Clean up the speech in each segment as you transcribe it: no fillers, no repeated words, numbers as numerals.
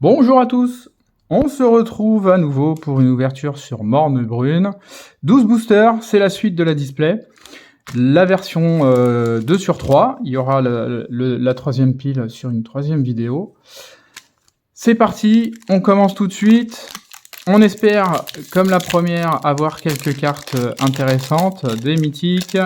Bonjour à tous, on se retrouve à nouveau pour une ouverture sur Morne Brune. 12 boosters, c'est la suite de la display. La version 2 sur 3, il y aura la troisième pile sur une troisième vidéo. C'est parti, on commence tout de suite. On espère, comme la première, avoir quelques cartes intéressantes, des mythiques.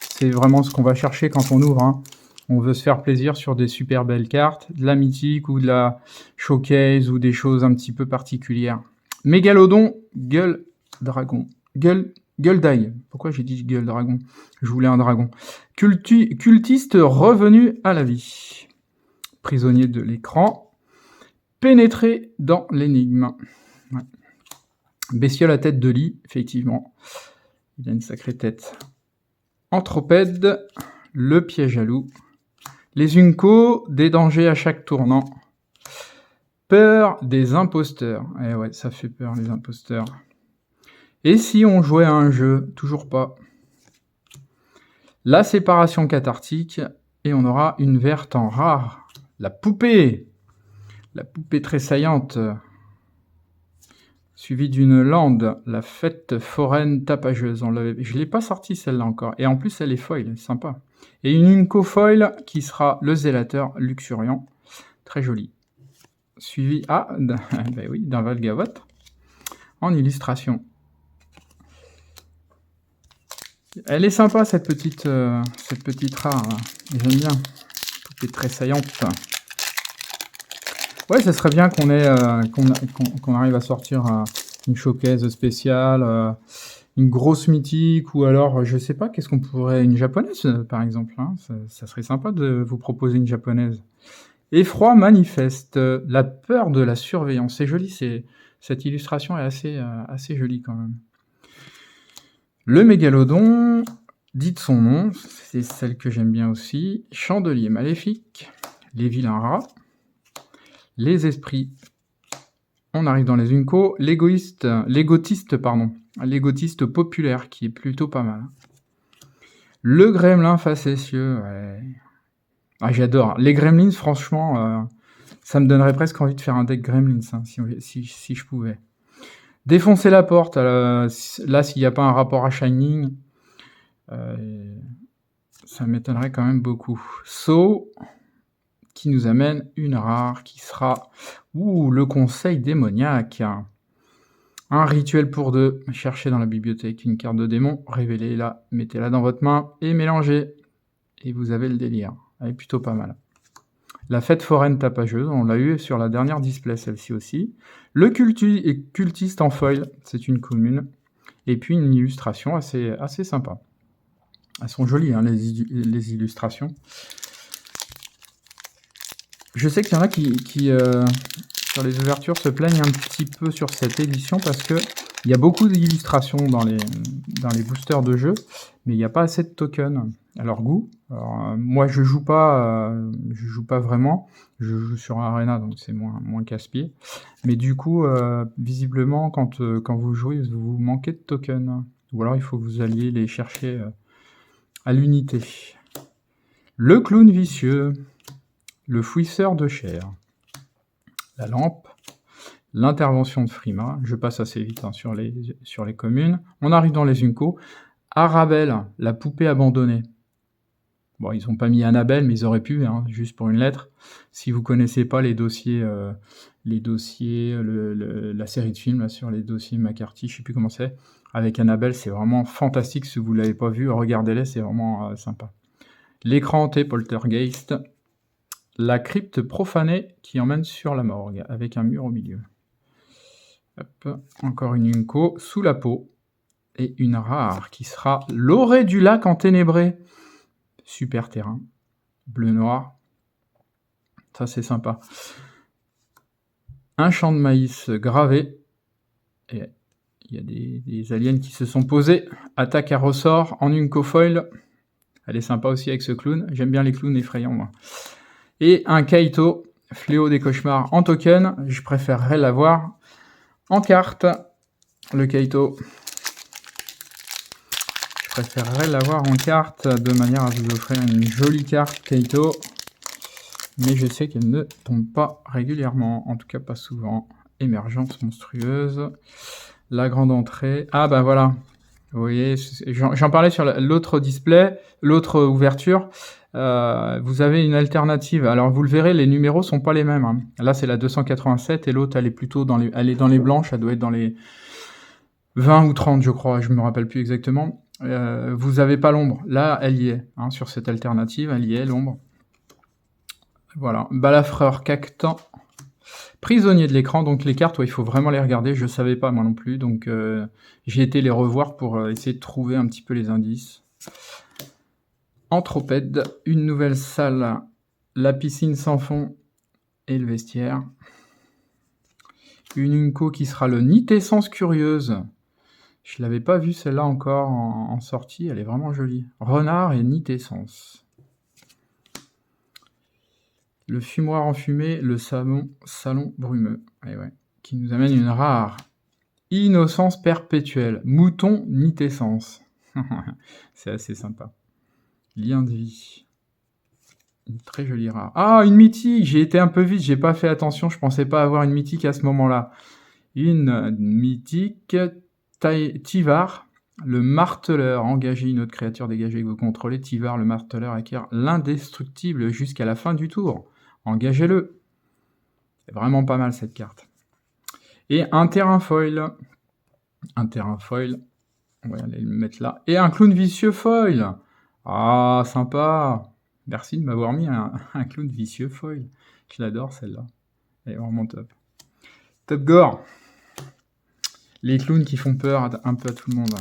C'est vraiment ce qu'on va chercher quand on ouvre, hein. On veut se faire plaisir sur des super belles cartes, de la mythique ou de la showcase ou des choses un petit peu particulières. Mégalodon, gueule dragon. Gueule d'ail. Pourquoi j'ai dit gueule dragon? Je voulais un dragon. Cultiste revenu à la vie. Prisonnier de l'écran. Pénétrer dans l'énigme. Ouais. Bestiole à tête de lit, effectivement. Il a une sacrée tête. Anthropède. Le piège à loup. Les Unco, des dangers à chaque tournant. Peur des imposteurs. Eh ouais, ça fait peur, les imposteurs. Et si on jouait à un jeu? Toujours pas. La séparation cathartique. Et on aura une verte en rare. La poupée. La poupée tressaillante. Suivie d'une lande. La fête foraine tapageuse. Je ne l'ai pas sortie celle-là encore. Et en plus, elle est foil, sympa. Et une Unco foil qui sera le zélateur luxuriant. Très joli. Suivi d'un Valgavoth en illustration. Elle est sympa cette petite rare. J'aime bien. Elle est très saillante. Ouais, ça serait bien qu'on arrive à sortir une showcase spéciale, une grosse mythique, ou alors, je sais pas, qu'est-ce qu'on pourrait... Une japonaise, par exemple. Hein, ça serait sympa de vous proposer une japonaise. Effroi manifeste, la peur de la surveillance. C'est joli, cette illustration est assez jolie quand même. Le mégalodon, dites son nom, c'est celle que j'aime bien aussi. Chandelier maléfique, les vilains rats, les esprits. On arrive dans les Unco, l'égotiste populaire qui est plutôt pas mal. Le gremlin facétieux, ouais. Ah, j'adore. Les Gremlins, franchement, ça me donnerait presque envie de faire un deck Gremlins, hein, si je pouvais. Défoncer la porte, là, s'il n'y a pas un rapport à Shining, ça m'étonnerait quand même beaucoup. Saut, qui nous amène une rare, qui sera... le conseil démoniaque. Un rituel pour deux. Cherchez dans la bibliothèque une carte de démon, révélez-la, mettez-la dans votre main et mélangez. Et vous avez le délire. Elle est plutôt pas mal. La fête foraine tapageuse, on l'a eu sur la dernière display, celle-ci aussi. Le cultiste en foil, c'est une commune. Et puis une illustration assez sympa. Elles sont jolies, hein, les illustrations. Je sais qu'il y en a qui sur les ouvertures, se plaignent un petit peu sur cette édition parce que il y a beaucoup d'illustrations dans les boosters de jeu, mais il n'y a pas assez de tokens à leur goût. Alors, moi, je joue pas vraiment. Je joue sur Arena, donc c'est moins casse-pied. Mais du coup, visiblement, quand vous jouez, vous manquez de tokens. Ou alors, il faut que vous alliez les chercher à l'unité. Le clown vicieux, le fouisseur de chair, la lampe, l'intervention de Frima, je passe assez vite hein, sur les communes. On arrive dans les Unco. Arabelle, la poupée abandonnée. Bon, ils n'ont pas mis Annabelle, mais ils auraient pu, hein, juste pour une lettre. Si vous connaissez pas les dossiers, la série de films là, sur les dossiers McCarthy, je sais plus comment c'est, avec Annabelle, c'est vraiment fantastique. Si vous l'avez pas vu, regardez-les, c'est vraiment sympa. L'écran hanté Poltergeist. La crypte profanée qui emmène sur la morgue, avec un mur au milieu. Hop, encore une Unco, sous la peau. Et une rare qui sera l'orée du lac enténébré. Super terrain. Bleu-noir. Ça, c'est sympa. Un champ de maïs gravé. Et il y a des aliens qui se sont posés. Attaque à ressort en Unco foil. Elle est sympa aussi avec ce clown. J'aime bien les clowns effrayants, moi. Et un Kaito, fléau des cauchemars en token. Je préférerais l'avoir en carte. Le Kaito. Je préférerais l'avoir en carte de manière à vous offrir une jolie carte Kaito. mais je sais qu'elle ne tombe pas régulièrement, en tout cas pas souvent. Émergence monstrueuse, la grande entrée. Ah bah voilà, vous voyez, j'en parlais sur l'autre display, l'autre ouverture. Vous avez une alternative. Alors vous le verrez, les numéros sont pas les mêmes. Hein. Là c'est la 287 et l'autre elle est plutôt elle est dans les blanches, elle doit être dans les 20 ou 30 je crois, je me rappelle plus exactement. Vous avez pas l'ombre. Là elle y est, hein, sur cette alternative, elle y est l'ombre. Voilà, balafreur cactant. Prisonnier de l'écran, donc les cartes, ouais, il faut vraiment les regarder, je savais pas moi non plus, donc j'ai été les revoir pour essayer de trouver un petit peu les indices. Anthropède, une nouvelle salle, la piscine sans fond et le vestiaire. Une Unco qui sera le Nitessence curieuse. Je l'avais pas vue celle-là encore en sortie, elle est vraiment jolie. Renard et Nitessence. Le fumoir enfumé, le salon brumeux, ouais, qui nous amène une rare. Innocence perpétuelle, mouton Nitessence. C'est assez sympa. Lien de vie. Une très jolie rare. Ah, une mythique. J'ai été un peu vite, j'ai pas fait attention, je pensais pas avoir une mythique à ce moment-là. Une mythique Tivar, le marteleur. Engagez une autre créature dégagée que vous contrôlez. Tivar, le marteleur, acquiert l'indestructible jusqu'à la fin du tour. Engagez-le. C'est vraiment pas mal cette carte. Et un terrain foil. Un terrain foil. On va aller le mettre là. Et un clown vicieux foil. Ah, sympa. Merci de m'avoir mis un clown vicieux foil. Je l'adore celle-là. Elle est vraiment top. Top gore. Les clowns qui font peur un peu à tout le monde.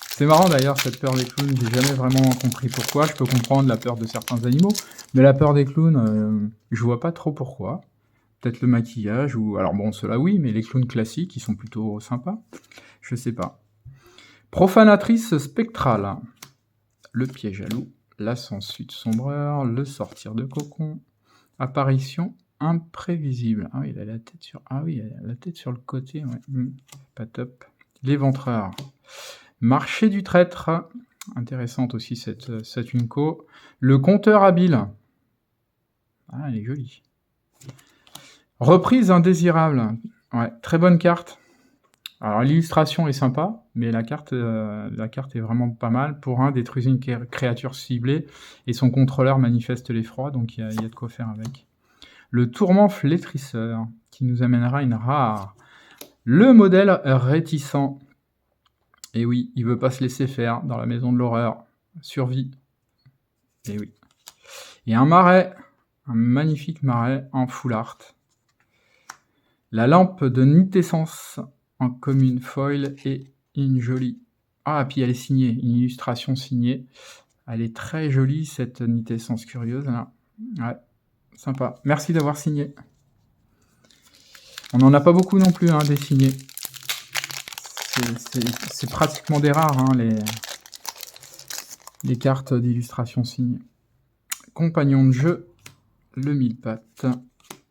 C'est marrant d'ailleurs cette peur des clowns. J'ai jamais vraiment compris pourquoi. Je peux comprendre la peur de certains animaux. Mais la peur des clowns, je vois pas trop pourquoi. Peut-être le maquillage ou... Alors bon, ceux-là oui, mais les clowns classiques, ils sont plutôt sympas. Je sais pas. Profanatrice spectrale. Le piège à loup. La sangsue de sombreur. Le sortir de cocon. Apparition imprévisible. Ah oui, il a la tête sur... Ah oui, il a la tête sur le côté. Ouais. Pas top. L'éventreur. Marché du traître. Intéressante aussi cette Unco. Le compteur habile. Ah, elle est jolie. Reprise indésirable. Ouais, très bonne carte. Alors l'illustration est sympa, mais la carte est vraiment pas mal. Pour un, détruisez une créature ciblée et son contrôleur manifeste l'effroi, donc il y a de quoi faire avec. Le tourment flétrisseur, qui nous amènera une rare. Le modèle réticent. Et oui, il veut pas se laisser faire dans la maison de l'horreur. Survie. Et oui. Et un marais, un magnifique marais en full art. La lampe de Nitessence en commune foil et une jolie... Ah, puis elle est signée, une illustration signée. Elle est très jolie, cette Nitessence curieuse. Là. Ouais, sympa. Merci d'avoir signé. On n'en a pas beaucoup non plus, hein, des signés. C'est pratiquement des rares, hein, les cartes d'illustration signées. Compagnon de jeu, le mille-pattes,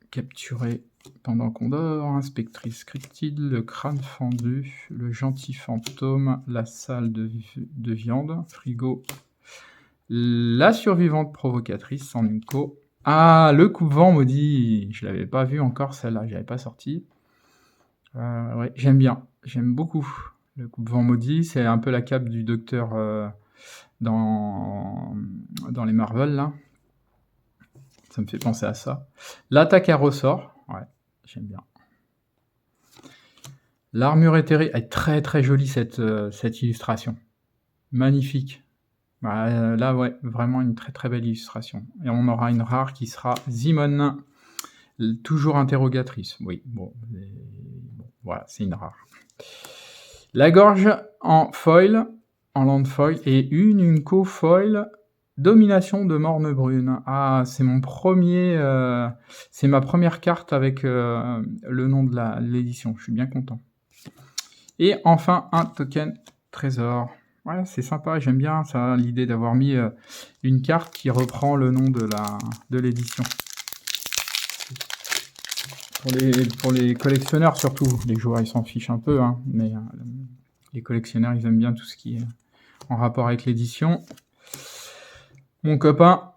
capturé pendant qu'on dort, inspectrice cryptide, le crâne fendu, le gentil fantôme, la salle de viande, frigo, la survivante provocatrice en Unco. Ah, le coupe-vent maudit, je l'avais pas vu encore celle-là, j'avais pas sorti. Ouais, j'aime bien, j'aime beaucoup. Le coupe-vent maudit, c'est un peu la cape du docteur dans les Marvel, là. Ça me fait penser à ça. L'attaque à ressort, ouais, j'aime bien. L'armure éthérée, est très très jolie cette illustration. Magnifique. Là, ouais, vraiment une très très belle illustration. Et on aura une rare qui sera Zimon, toujours interrogatrice. Oui, bon, voilà, c'est une rare. La gorge en foil, en land foil, et une Unco foil, domination de Morne Brune. Ah, c'est mon premier, c'est ma première carte avec le nom de l'édition. Je suis bien content. Et enfin, un token trésor. Ouais, c'est sympa, j'aime bien ça, l'idée d'avoir mis une carte qui reprend le nom de l'édition. Pour les collectionneurs surtout, les joueurs ils s'en fichent un peu, hein, mais les collectionneurs ils aiment bien tout ce qui est en rapport avec l'édition. Mon copain,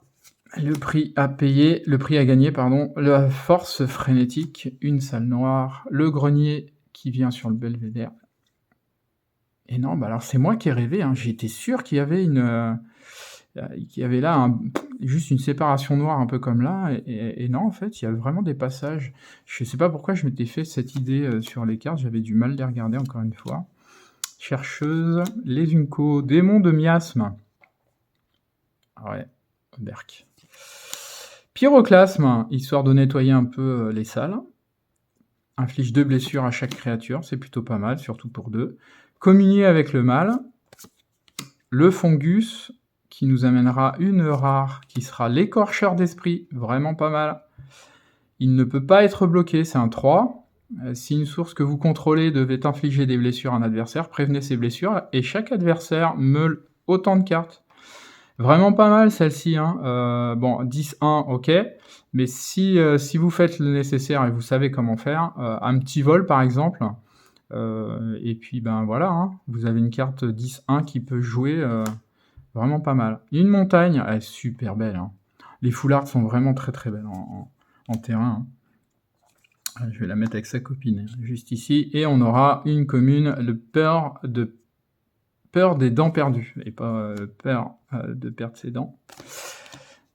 Le prix à payer, le prix à gagner, pardon. La force frénétique, une salle noire. Le grenier qui vient sur le belvédère. Et non, bah alors c'est moi qui ai rêvé, hein. J'étais sûr qu'il y avait qu'il y avait là juste une séparation noire un peu comme là, et non, en fait, il y a vraiment des passages. Je sais pas pourquoi je m'étais fait cette idée sur les cartes, j'avais du mal à les regarder encore une fois. Chercheuse, les Unco, démon de miasme. Ouais, Berk. Pyroclasme, histoire de nettoyer un peu les salles. Inflige 2 blessures à chaque créature, c'est plutôt pas mal, surtout pour 2. Communier avec le mal. Le Fungus, qui nous amènera une rare, qui sera l'écorcheur d'esprit, vraiment pas mal. Il ne peut pas être bloqué, c'est un 3. Si une source que vous contrôlez devait infliger des blessures à un adversaire, prévenez ces blessures, et chaque adversaire meule autant de cartes. Vraiment pas mal celle-ci, hein. Bon, 10-1, ok, mais si vous faites le nécessaire et vous savez comment faire, un petit vol par exemple, et puis ben voilà, hein, vous avez une carte 10-1 qui peut jouer vraiment pas mal. Une montagne, elle est super belle, hein. Les foulards sont vraiment très très belles en terrain, hein. Je vais la mettre avec sa copine, juste ici, et on aura une commune, le peur des dents perdues, et pas peur de perdre ses dents,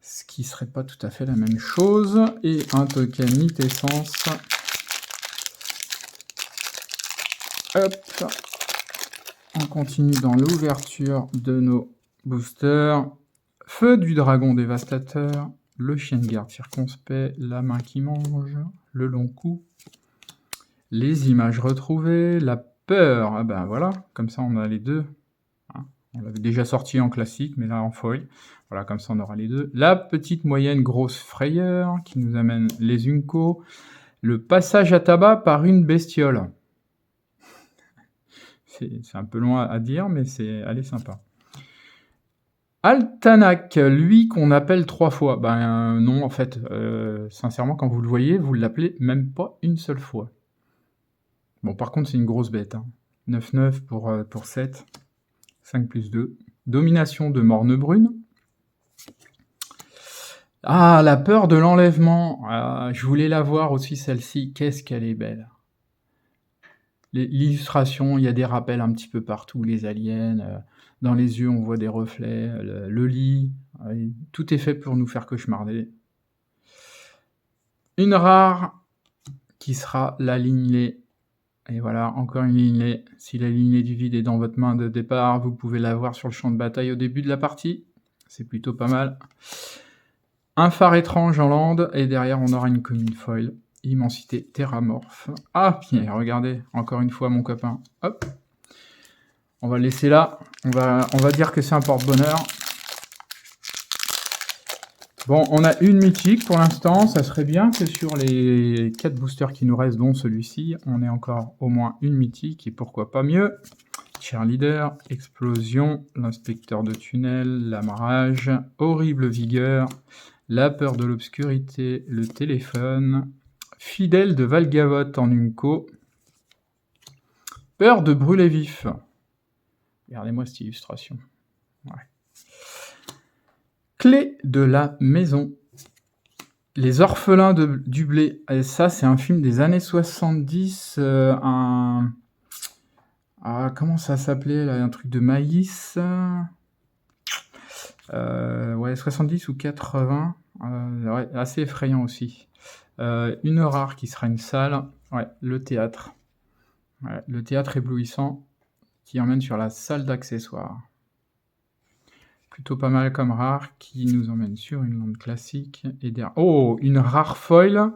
ce qui serait pas tout à fait la même chose, et un token Nitessence. Hop, on continue dans l'ouverture de nos boosters. Feu du dragon dévastateur, le chien de garde circonspect, la main qui mange, le long cou, les images retrouvées, la peur, ah ben voilà, comme ça on a les deux. On l'avait déjà sorti en classique, mais là en foil. Voilà, comme ça on aura les deux. La petite moyenne grosse frayeur, qui nous amène les Unco. Le passage à tabac par une bestiole. C'est un peu loin à dire, mais elle est sympa. Altanak, lui qu'on appelle 3 fois. Ben non, en fait, sincèrement, quand vous le voyez, vous l'appelez même pas une seule fois. Bon, par contre, c'est une grosse bête, hein. 9-9 pour 7. 5 plus 2. Domination de Mornebrune. Ah, la peur de l'enlèvement. Ah, je voulais la voir aussi, celle-ci. Qu'est-ce qu'elle est belle. L'illustration, il y a des rappels un petit peu partout. Les aliens, dans les yeux, on voit des reflets. Le lit, tout est fait pour nous faire cauchemarder. Une rare qui sera la lignée. Et voilà, encore une lignée. Si la lignée du vide est dans votre main de départ, vous pouvez la voir sur le champ de bataille au début de la partie. C'est plutôt pas mal. Un phare étrange en lande, et derrière on aura une commune foil. Immensité terramorphe. Ah, bien, regardez, encore une fois mon copain. Hop. On va le laisser là. On va dire que c'est un porte-bonheur. Bon, on a une mythique pour l'instant. Ça serait bien que sur les 4 boosters qui nous restent, dont celui-ci, on ait encore au moins une mythique, et pourquoi pas mieux. Cheerleader, explosion, l'inspecteur de tunnel, l'amarrage, horrible vigueur, la peur de l'obscurité, le téléphone, fidèle de Valgavotte en Unco, peur de brûler vif. Regardez-moi cette illustration. Ouais. Clé de la maison. Les orphelins du blé. Et ça, c'est un film des années 70. Comment ça s'appelait là, un truc de maïs. Ouais, 70 ou 80. Ouais, assez effrayant aussi. Une rare qui sera une salle. Ouais, le théâtre. Ouais, le théâtre éblouissant qui emmène sur la salle d'accessoires. Plutôt pas mal comme rare qui nous emmène sur une lande classique. Et derrière... Oh, une rare foil.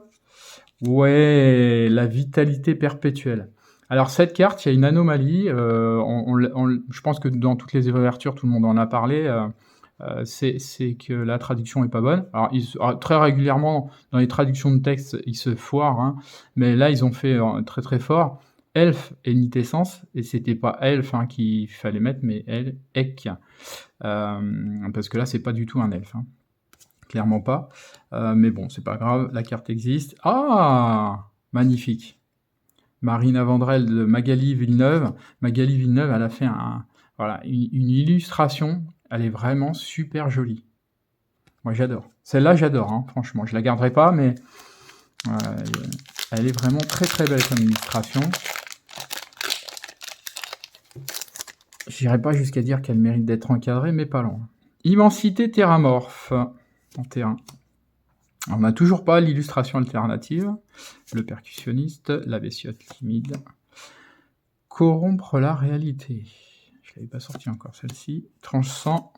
Ouais, la vitalité perpétuelle. Alors cette carte, il y a une anomalie. Je pense que dans toutes les ouvertures, tout le monde en a parlé. C'est que la traduction est pas bonne. Alors, très régulièrement, dans les traductions de texte, ils se foirent, hein, mais là, ils ont fait très très fort. Elf et Nitessence, et c'était pas elf qu'il fallait mettre, mais ek. Parce que là, c'est pas du tout un elfe. Hein. Clairement pas. Mais bon, c'est pas grave, la carte existe. Ah, magnifique. Marina Vandrel de Magali Villeneuve. Magali Villeneuve, elle a fait une illustration. Elle est vraiment super jolie. Moi, j'adore. Celle-là, j'adore, hein, franchement. Je la garderai pas, mais elle est vraiment très très belle comme illustration. J'irai pas jusqu'à dire qu'elle mérite d'être encadrée, mais pas loin. Immensité Terramorphe en T1. On n'a toujours pas l'illustration alternative. Le percussionniste, la bestiote timide. Corrompre la réalité. Je l'avais pas sorti encore celle-ci. Tranche 100.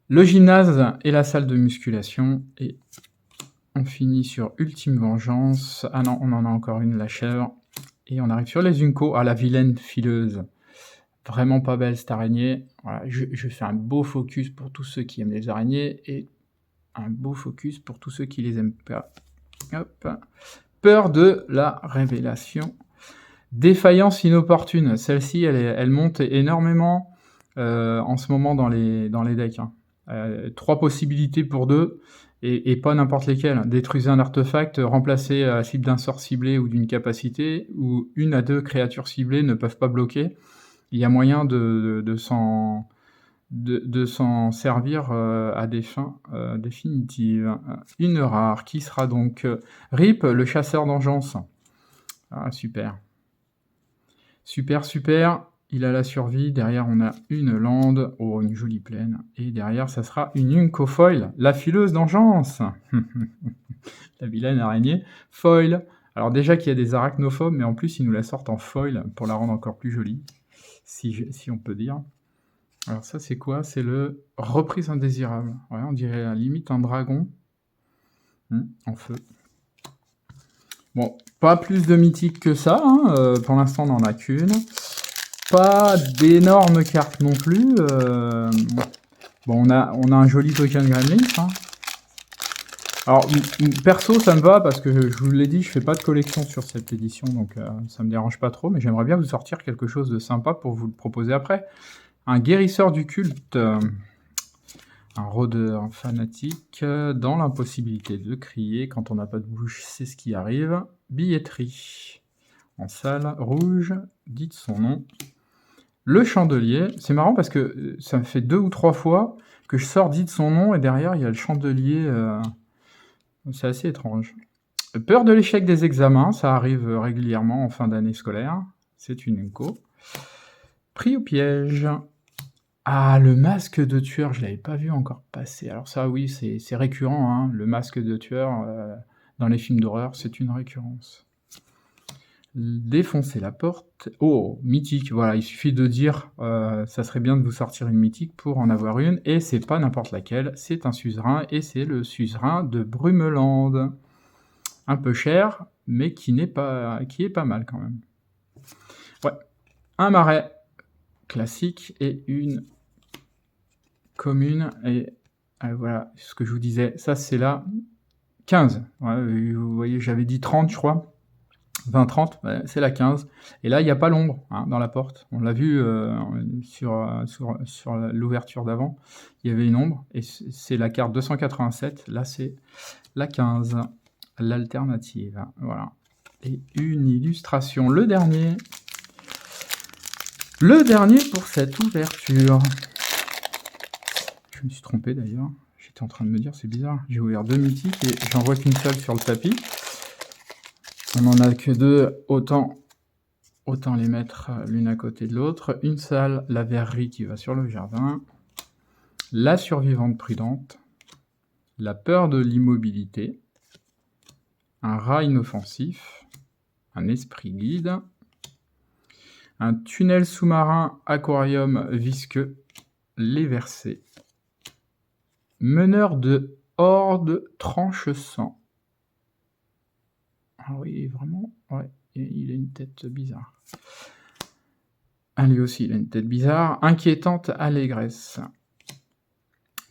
Le gymnase et la salle de musculation. Et on finit sur Ultime Vengeance. Ah non, on en a encore une, la chèvre. Et on arrive sur les Unco. Ah, la vilaine fileuse. Vraiment pas belle cette araignée. Voilà, je fais un beau focus pour tous ceux qui aiment les araignées et un beau focus pour tous ceux qui les aiment pas. Hop. Peur de la révélation. Défaillance inopportune. Celle-ci, elle monte énormément en ce moment dans les decks. Hein. 3 possibilités pour 2 et pas n'importe lesquelles. Détruisez un artefact, remplacez la cible d'un sort ciblé ou d'une capacité, ou 1 à 2 créatures ciblées ne peuvent pas bloquer. Il y a moyen de s'en servir à des fins définitives. Une rare, qui sera donc Rip, le chasseur d'engeance. Ah, super. Super, super. Il a la survie. Derrière, on a une lande. Oh, une jolie plaine. Et derrière, ça sera une Unco Foil, la fileuse d'engeance. La vilaine araignée. Foil. Alors déjà qu'il y a des arachnophobes, mais en plus, ils nous la sortent en foil pour la rendre encore plus jolie. Si on peut dire. Alors ça, c'est quoi? C'est le reprise indésirable. Ouais, on dirait limite un dragon en feu. Bon, pas plus de mythique que ça. Hein. Pour l'instant, on n'en a qu'une. Pas d'énormes cartes non plus. Bon, on a un joli token Gremlins. Hein. Alors, perso, ça me va parce que je vous l'ai dit, je fais pas de collection sur cette édition, donc ça me dérange pas trop, mais j'aimerais bien vous sortir quelque chose de sympa pour vous le proposer après. Un guérisseur du culte, un rôdeur fanatique, dans l'impossibilité de crier, quand on n'a pas de bouche, c'est ce qui arrive. Billetterie, en salle, rouge, dites son nom. Le chandelier, c'est marrant parce que ça me fait 2 ou 3 fois que je sors dites son nom, et derrière il y a le chandelier... C'est assez étrange. Peur de l'échec des examens, ça arrive régulièrement en fin d'année scolaire. C'est une Unco. Pris au piège. Ah, le masque de tueur, je l'avais pas vu encore passer. Alors ça, oui, c'est récurrent. Hein. Le masque de tueur, dans les films d'horreur, c'est une récurrence. Défoncer la porte. Oh, mythique, voilà, il suffit de dire, ça serait bien de vous sortir une mythique pour en avoir une, et c'est pas n'importe laquelle, c'est un suzerain, et c'est le suzerain de Brumeland. Un peu cher, mais qui est pas mal quand même. Ouais, un marais classique et une commune, et voilà, ce que je vous disais, ça c'est la 15. Ouais, vous voyez, j'avais dit 30, je crois. 20-30, c'est la 15. Et là, il n'y a pas l'ombre dans la porte. On l'a vu sur l'ouverture d'avant. Il y avait une ombre. Et c'est la carte 287. Là, c'est la 15. L'alternative. Voilà. Et une illustration. Le dernier pour cette ouverture. Je me suis trompé d'ailleurs. J'étais en train de me dire, c'est bizarre. J'ai ouvert 2 mythiques et j'en vois qu'une seule sur le tapis. On n'en a que 2, autant les mettre l'une à côté de l'autre. Une salle, la verrerie qui va sur le jardin. La survivante prudente. La peur de l'immobilité. Un rat inoffensif. Un esprit guide. Un tunnel sous-marin aquarium visqueux. Les versets. Meneur de horde tranche sang. Ah oui, vraiment, ouais, il a une tête bizarre. Ah, lui aussi, il a une tête bizarre. Inquiétante allégresse.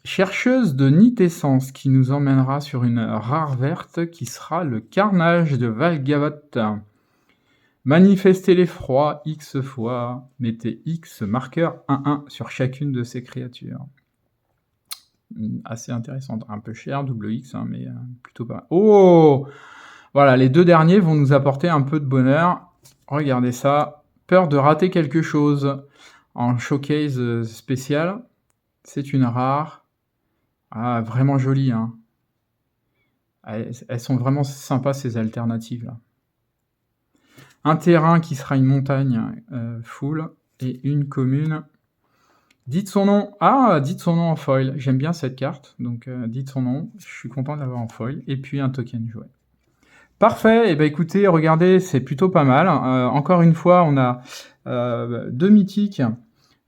Chercheuse de nitessence qui nous emmènera sur une rare verte qui sera le carnage de Valgavoth. Manifestez l'effroi X fois. Mettez X marqueur 1-1 sur chacune de ces créatures. Assez intéressante. Un peu cher, double X, hein, mais plutôt pas mal. Oh! Voilà, les 2 derniers vont nous apporter un peu de bonheur. Regardez ça. Peur de rater quelque chose. En showcase spécial. C'est une rare. Ah, vraiment jolies, hein. Elles sont vraiment sympas ces alternatives-là. Un terrain qui sera une montagne full et une commune. Dites son nom. Ah, dites son nom en foil. J'aime bien cette carte, donc dites son nom. Je suis content de l'avoir en foil. Et puis un token joué. Parfait. Et ben écoutez, regardez, c'est plutôt pas mal. Encore une fois, on a 2 mythiques.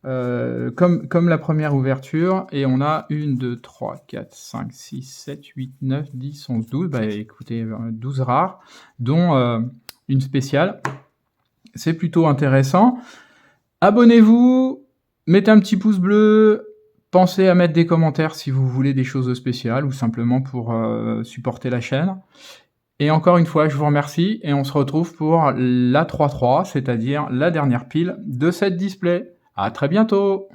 Comme la première ouverture, et on a 1, 2, 3, 4, 5, 6, 7, 8, 9, 10, 11, 12, bah écoutez, 12 rares, dont une spéciale. C'est plutôt intéressant. Abonnez-vous, mettez un petit pouce bleu, pensez à mettre des commentaires si vous voulez des choses spéciales, ou simplement pour supporter la chaîne. Et encore une fois, je vous remercie, et on se retrouve pour la 3-3, c'est-à-dire la dernière pile de cette display. À très bientôt!